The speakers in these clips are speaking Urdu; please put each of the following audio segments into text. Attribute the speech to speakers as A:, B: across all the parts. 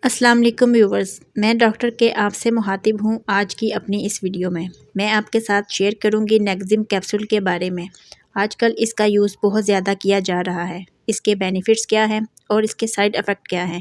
A: السلام علیکم ویورز، میں ڈاکٹر کے آپ سے مخاطب ہوں۔ آج کی اپنی اس ویڈیو میں آپ کے ساتھ شیئر کروں گی نیکزم کیپسول کے بارے میں۔ آج کل اس کا یوز بہت زیادہ کیا جا رہا ہے۔ اس کے بینیفٹس کیا ہیں اور اس کے سائیڈ ایفیکٹ کیا ہیں،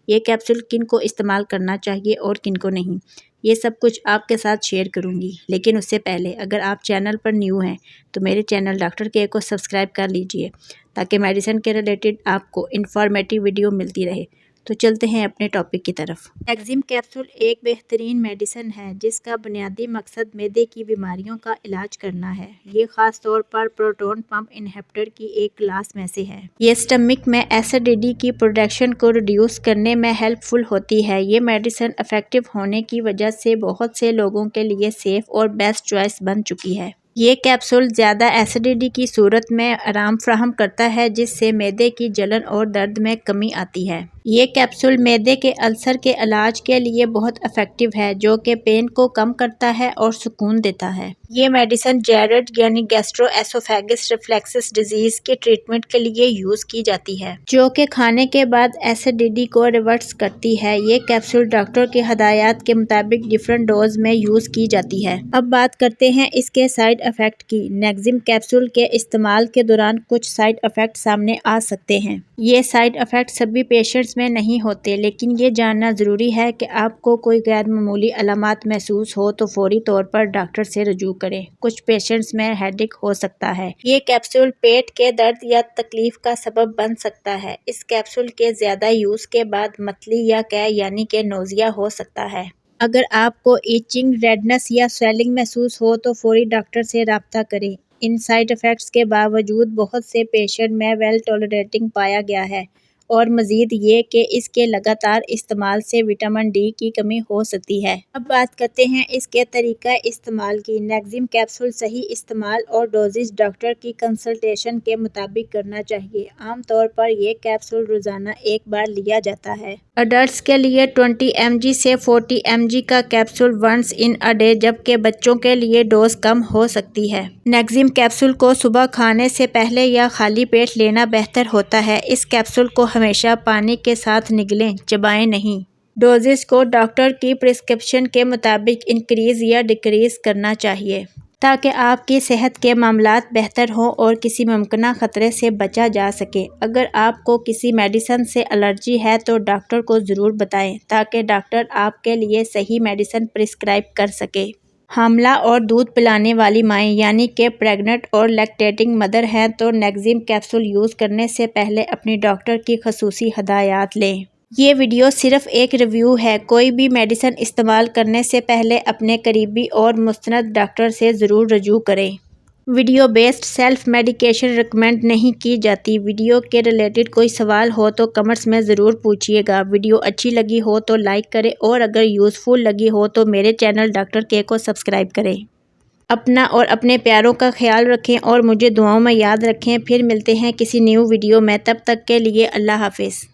A: یہ کیپسول کن کو استعمال کرنا چاہیے اور کن کو نہیں، یہ سب کچھ آپ کے ساتھ شیئر کروں گی۔ لیکن اس سے پہلے اگر آپ چینل پر نیو ہیں تو میرے چینل ڈاکٹر کے کو سبسکرائب کر لیجئے تاکہ میڈیسن کے ریلیٹڈ آپ کو انفارمیٹیو ویڈیو ملتی رہے۔ تو چلتے ہیں اپنے ٹاپک کی طرف۔ نیکزم کیپسول ایک بہترین میڈیسن ہے جس کا بنیادی مقصد معدے کی بیماریوں کا علاج کرنا ہے۔ یہ خاص طور پر پروٹون پمپ انہیبیٹر کی ایک کلاس میں سے ہے۔ یہ اسٹمک میں ایسیڈیٹی کی پروڈکشن کو ریڈیوس کرنے میں ہیلپ فل ہوتی ہے۔ یہ میڈیسن افیکٹو ہونے کی وجہ سے بہت سے لوگوں کے لیے سیف اور بیسٹ چوائس بن چکی ہے۔ یہ کیپسول زیادہ ایسیڈیٹی کی صورت میں آرام فراہم کرتا ہے جس سے معدے کی جلن اور درد میں کمی آتی ہے۔ یہ کیپسول معدے کے السر کے علاج کے لیے بہت افیکٹو ہے جو کہ پین کو کم کرتا ہے اور سکون دیتا ہے۔ یہ میڈیسن جیرڈ یعنی گیسٹرو ایسوفیگس ریفلیکسس ڈیزیز کے ٹریٹمنٹ کے لیے یوز کی جاتی ہے جو کہ کھانے کے بعد ایسیڈیٹی کو ریورس کرتی ہے۔ یہ کیپسول ڈاکٹر کے ہدایات کے مطابق ڈفرینٹ ڈوز میں یوز کی جاتی ہے۔ اب بات کرتے ہیں اس کے سائیڈ ایفیکٹ کی۔ نیکزم کیپسول کے استعمال کے دوران کچھ سائیڈ ایفیکٹ سامنے آ سکتے ہیں۔ یہ سائیڈ ایفیکٹ سبھی پیشنٹس میں نہیں ہوتے، لیکن یہ جاننا ضروری ہے کہ آپ کو کوئی غیر معمولی علامات محسوس ہو تو فوری طور پر ڈاکٹر سے رجوع کریں۔ کچھ پیشنٹس میں ہیڈیک ہو سکتا ہے۔ یہ کیپسول پیٹ کے درد یا تکلیف کا سبب بن سکتا ہے۔ اس کیپسول کے زیادہ یوز کے بعد متلی یا قے یعنی کہ نوزیا ہو سکتا ہے۔ اگر آپ کو ایچنگ، ریڈنس یا سویلنگ محسوس ہو تو فوری ڈاکٹر سے رابطہ کریں۔ ان سائیڈ ایفیکٹس کے باوجود بہت سے پیشنٹ میں ویل ٹالریٹنگ پایا گیا ہے، اور مزید یہ کہ اس کے لگاتار استعمال سے وٹامن ڈی کی کمی ہو سکتی ہے۔ اب بات کرتے ہیں اس کے طریقہ استعمال کی۔ نیکزم کیپسول صحیح استعمال اور ڈوزیج ڈاکٹر کی کنسلٹیشن کے مطابق کرنا چاہیے۔ عام طور پر یہ کیپسول روزانہ ایک بار لیا جاتا ہے۔ اڈلٹس کے لیے 20 mg سے 40 mg کا capsule once in a day, جبکہ بچوں کے لیے ڈوز کم ہو سکتی ہے۔ نیکزم کیپسول کو صبح کھانے سے پہلے یا خالی پیٹ لینا بہتر ہوتا ہے۔ اس کیپسول کو ہمیشہ پانی کے ساتھ نگلیں، چبائیں نہیں۔ ڈوزز کو ڈاکٹر کی پرسکرپشن کے مطابق انکریز یا ڈیکریز کرنا چاہیے تاکہ آپ کی صحت کے معاملات بہتر ہوں اور کسی ممکنہ خطرے سے بچا جا سکے۔ اگر آپ کو کسی میڈیسن سے الرجی ہے تو ڈاکٹر کو ضرور بتائیں تاکہ ڈاکٹر آپ کے لیے صحیح میڈیسن پرسکرائب کر سکے۔ حاملہ اور دودھ پلانے والی مائیں یعنی کہ پریگننٹ اور لیکٹیٹنگ مدر ہیں تو نیکزم کیپسول یوز کرنے سے پہلے اپنی ڈاکٹر کی خصوصی ہدایات لیں۔ یہ ویڈیو صرف ایک ریویو ہے۔ کوئی بھی میڈیسن استعمال کرنے سے پہلے اپنے قریبی اور مستند ڈاکٹر سے ضرور رجوع کریں۔ Video based self medication recommend نہیں کی جاتی۔ ویڈیو کے ریلیٹڈ کوئی سوال ہو تو کمنٹس میں ضرور پوچھیے گا۔ ویڈیو اچھی لگی ہو تو لائک کریں اور اگر یوزفل لگی ہو تو میرے چینل ڈاکٹر کے کو سبسکرائب کریں۔ اپنا اور اپنے پیاروں کا خیال رکھیں اور مجھے دعاؤں میں یاد رکھیں۔ پھر ملتے ہیں کسی نیو ویڈیو میں، تب تک کے لیے اللہ حافظ۔